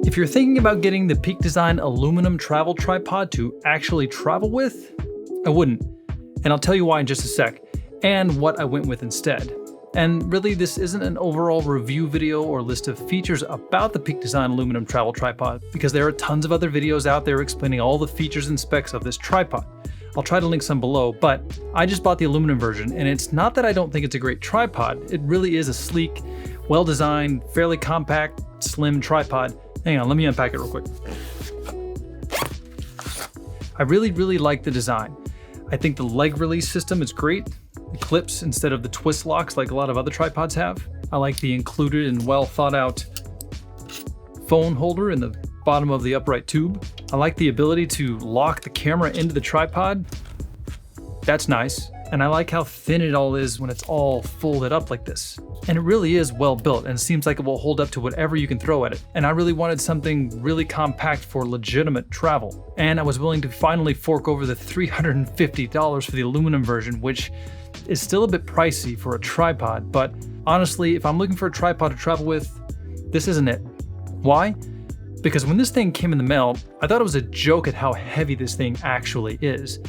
If you're thinking about getting the Peak Design aluminum travel tripod to actually travel with, I wouldn't. And I'll tell you why in just a sec, and what I went with instead. And really, this isn't an overall review video or list of features about the Peak Design aluminum travel tripod, because there are tons of other videos out there explaining all the features and specs of this tripod. I'll try to link some below, but I just bought the aluminum version, and it's not that I don't think it's a great tripod. It really is a sleek, well-designed, fairly compact, slim tripod. Hang on, let me unpack it real quick. I really like the design. I think the leg release system is great. The clips instead of the twist locks like a lot of other tripods have. I like the included and well thought out phone holder in the bottom of the upright tube. I like the ability to lock the camera into the tripod. That's nice. And I like how thin it all is when it's all folded up like this. And it really is well built and seems like it will hold up to whatever you can throw at it. And I really wanted something really compact for legitimate travel. And I was willing to finally fork over the $350 for the aluminum version, which is still a bit pricey for a tripod. But honestly, if I'm looking for a tripod to travel with, this isn't it. Why? Because when this thing came in the mail, I thought it was a joke at how heavy this thing actually is.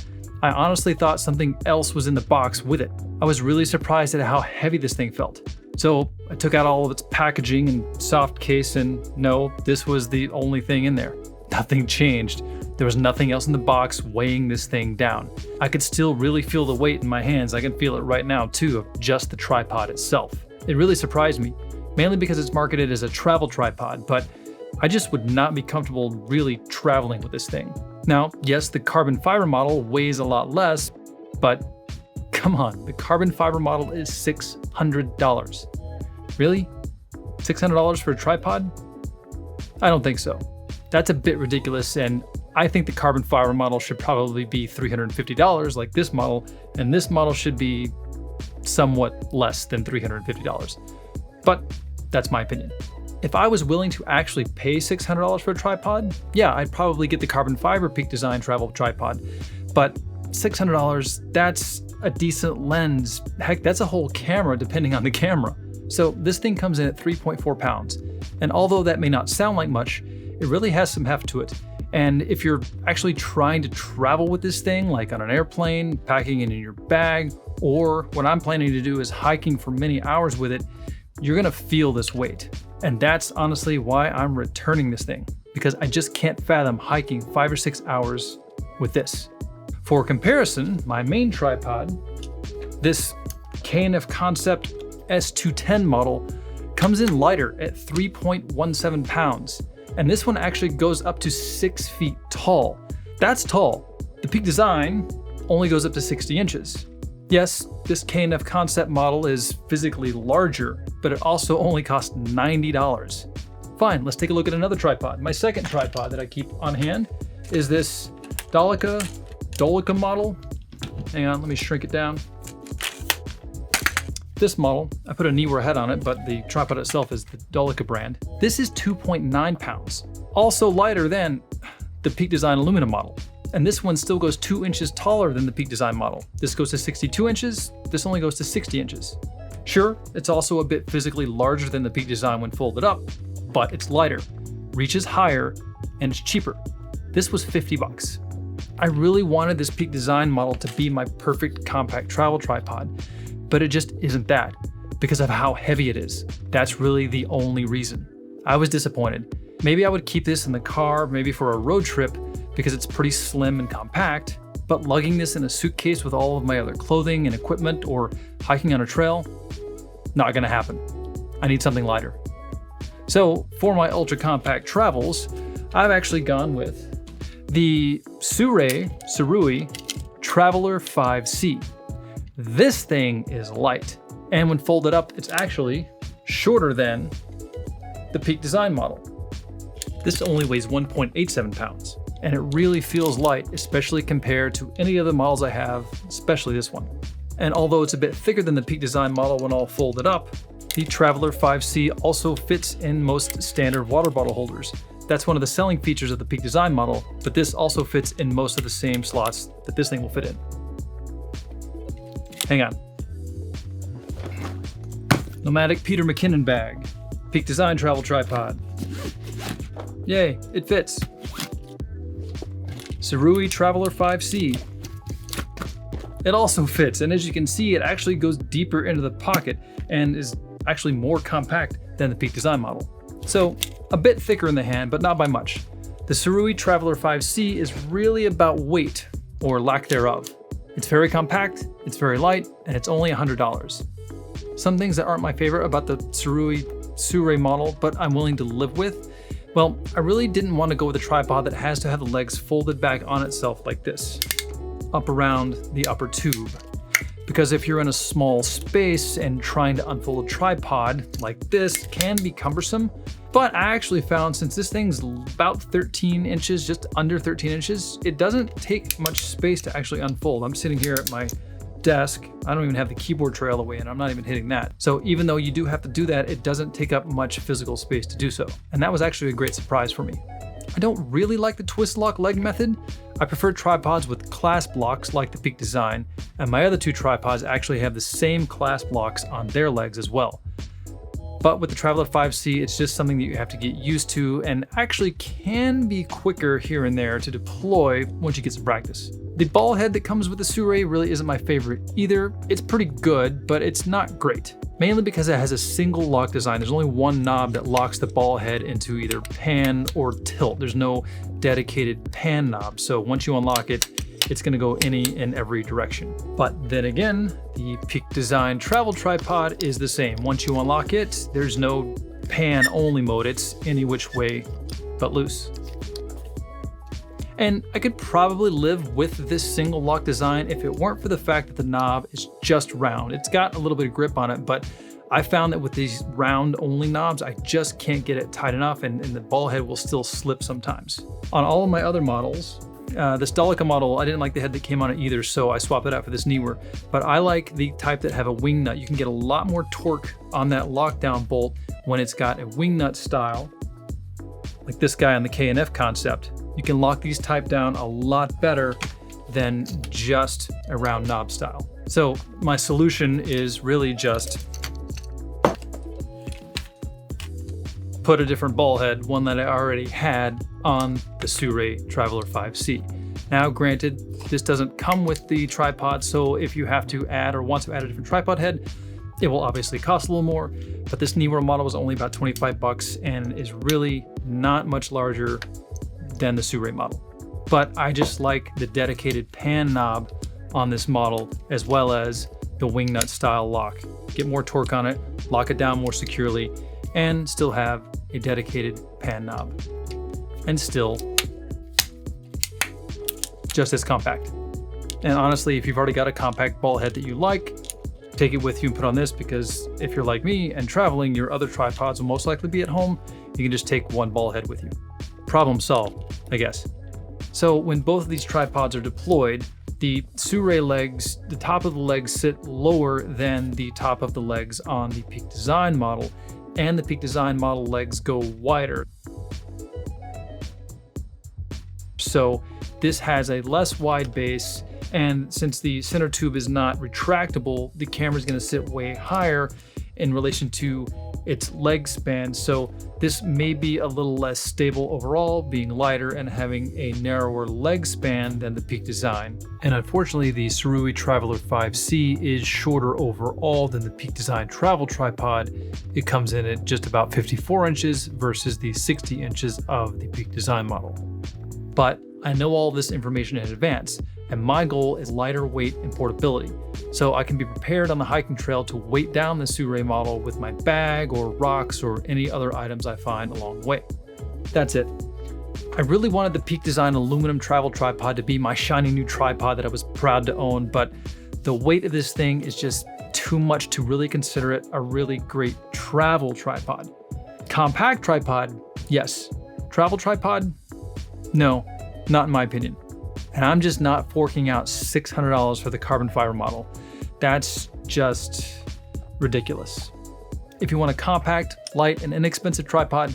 I honestly thought something else was in the box with it. I was really surprised at how heavy this thing felt. So I took out all of its packaging and soft case, and no, this was the only thing in there. Nothing changed. There was nothing else in the box weighing this thing down. I could still really feel the weight in my hands. I can feel it right now too, of just the tripod itself. It really surprised me, mainly because it's marketed as a travel tripod, but I just would not be comfortable really traveling with this thing. Now, yes, the carbon fiber model weighs a lot less, but come on, the carbon fiber model is $600. Really? $600 for a tripod? I don't think so. That's a bit ridiculous, and I think the carbon fiber model should probably be $350 like this model, and this model should be somewhat less than $350. But that's my opinion. If I was willing to actually pay $600 for a tripod, yeah, I'd probably get the carbon fiber Peak Design travel tripod. But $600, that's a decent lens. Heck, that's a whole camera depending on the camera. So this thing comes in at 3.4 pounds. And although that may not sound like much, it really has some heft to it. And if you're actually trying to travel with this thing, like on an airplane, packing it in your bag, or what I'm planning to do is hiking for many hours with it, you're gonna feel this weight. And that's honestly why I'm returning this thing, because I just can't fathom hiking 5 or 6 hours with this. For comparison, my main tripod, this K&F Concept S210 model, comes in lighter at 3.17 pounds. And this one actually goes up to 6 feet tall. That's tall. The Peak Design only goes up to 60 inches. Yes, this K&F Concept model is physically larger, but it also only costs $90. Fine, let's take a look at another tripod. My second tripod that I keep on hand is this Dolica model. Hang on, let me shrink it down. This model, I put a Neewer head on it, but the tripod itself is the Dolica brand. This is 2.9 pounds, also lighter than the Peak Design aluminum model. And this one still goes 2 inches taller than the Peak Design model. This goes to 62 inches, this only goes to 60 inches. Sure, it's also a bit physically larger than the Peak Design when folded up, but it's lighter, reaches higher, and it's cheaper. This was $50. I really wanted this Peak Design model to be my perfect compact travel tripod, but it just isn't that, because of how heavy it is. That's really the only reason. I was disappointed. Maybe I would keep this in the car, maybe for a road trip, because it's pretty slim and compact, but lugging this in a suitcase with all of my other clothing and equipment or hiking on a trail, not gonna happen. I need something lighter. So for my ultra compact travels, I've actually gone with the Surui Traveler 5C. This thing is light, and when folded up, it's actually shorter than the Peak Design model. This only weighs 1.87 pounds. And it really feels light, especially compared to any other models I have, especially this one. And although it's a bit thicker than the Peak Design model when all folded up, the Traveler 5C also fits in most standard water bottle holders. That's one of the selling features of the Peak Design model, but this also fits in most of the same slots that this thing will fit in. Hang on. Nomadic Peter McKinnon bag, Peak Design travel tripod. Yay, it fits. Surui Traveler 5C. It also fits, and as you can see, it actually goes deeper into the pocket and is actually more compact than the Peak Design model. So a bit thicker in the hand, but not by much. The Surui Traveler 5C is really about weight, or lack thereof. It's very compact, it's very light, and it's only $100. Some things that aren't my favorite about the Surui model, but I'm willing to live with. Well, I really didn't want to go with a tripod that has to have the legs folded back on itself like this, up around the upper tube. Because if you're in a small space and trying to unfold a tripod like this can be cumbersome, but I actually found since this thing's about 13 inches, just under 13 inches, it doesn't take much space to actually unfold. I'm sitting here at my desk. I don't even have the keyboard tray all the way in. I'm not even hitting that. So even though you do have to do that, it doesn't take up much physical space to do so. And that was actually a great surprise for me. I don't really like the twist lock leg method. I prefer tripods with clasp locks like the Peak Design, and my other two tripods actually have the same clasp locks on their legs as well. But with the Traveler 5C, it's just something that you have to get used to and actually can be quicker here and there to deploy once you get some practice. The ball head that comes with the Surui really isn't my favorite either. It's pretty good, but it's not great. Mainly because it has a single lock design. There's only one knob that locks the ball head into either pan or tilt. There's no dedicated pan knob, so once you unlock it, it's gonna go any and every direction. But then again, the Peak Design travel tripod is the same. Once you unlock it, there's no pan only mode. It's any which way but loose. And I could probably live with this single lock design if it weren't for the fact that the knob is just round. It's got a little bit of grip on it, but I found that with these round only knobs, I just can't get it tight enough and the ball head will still slip sometimes. On all of my other models, this Delica model, I didn't like the head that came on it either, so I swapped it out for this Neewer. But I like the type that have a wing nut. You can get a lot more torque on that lockdown bolt when it's got a wing nut style, like this guy on the K&F concept. You can lock these type down a lot better than just a round knob style. So my solution is really just put a different ball head, one that I already had, on the Surui Traveler 5C. Now granted, this doesn't come with the tripod, so if you have to add or want to add a different tripod head, it will obviously cost a little more, but this Neewer model was only about 25 bucks and is really not much larger than the Surui model. But I just like the dedicated pan knob on this model, as well as the wing nut style lock. Get more torque on it, lock it down more securely, and still have a dedicated pan knob. And still just as compact. And honestly, if you've already got a compact ball head that you like, take it with you and put on this, because if you're like me and traveling, your other tripods will most likely be at home. You can just take one ball head with you. Problem solved, I guess. So when both of these tripods are deployed, the Surui legs, the top of the legs sit lower than the top of the legs on the Peak Design model, and the Peak Design model legs go wider. So this has a less wide base, and since the center tube is not retractable, the camera is going to sit way higher in relation to its leg span. So this may be a little less stable overall, being lighter and having a narrower leg span than the Peak Design. And unfortunately, the Surui Traveler 5C is shorter overall than the Peak Design travel tripod. It comes in at just about 54 inches versus the 60 inches of the Peak Design model. But I know all this information in advance, and my goal is lighter weight and portability, so I can be prepared on the hiking trail to weight down the Surui model with my bag or rocks or any other items I find along the way. That's it. I really wanted the Peak Design aluminum travel tripod to be my shiny new tripod that I was proud to own, but the weight of this thing is just too much to really consider it a really great travel tripod. Compact tripod, yes. Travel tripod? No, not in my opinion. And I'm just not forking out $600 for the carbon fiber model. That's just ridiculous. If you want a compact, light, and inexpensive tripod,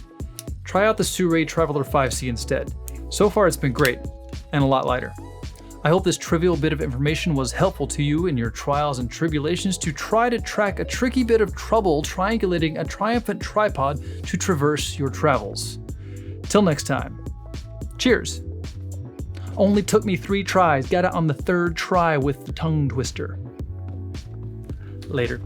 try out the Surui Traveler 5C instead. So far it's been great, and a lot lighter. I hope this trivial bit of information was helpful to you in your trials and tribulations to try to track a tricky bit of trouble triangulating a triumphant tripod to traverse your travels. Till next time, cheers. Only took me 3 tries, got it on the 3rd try with the tongue twister. Later.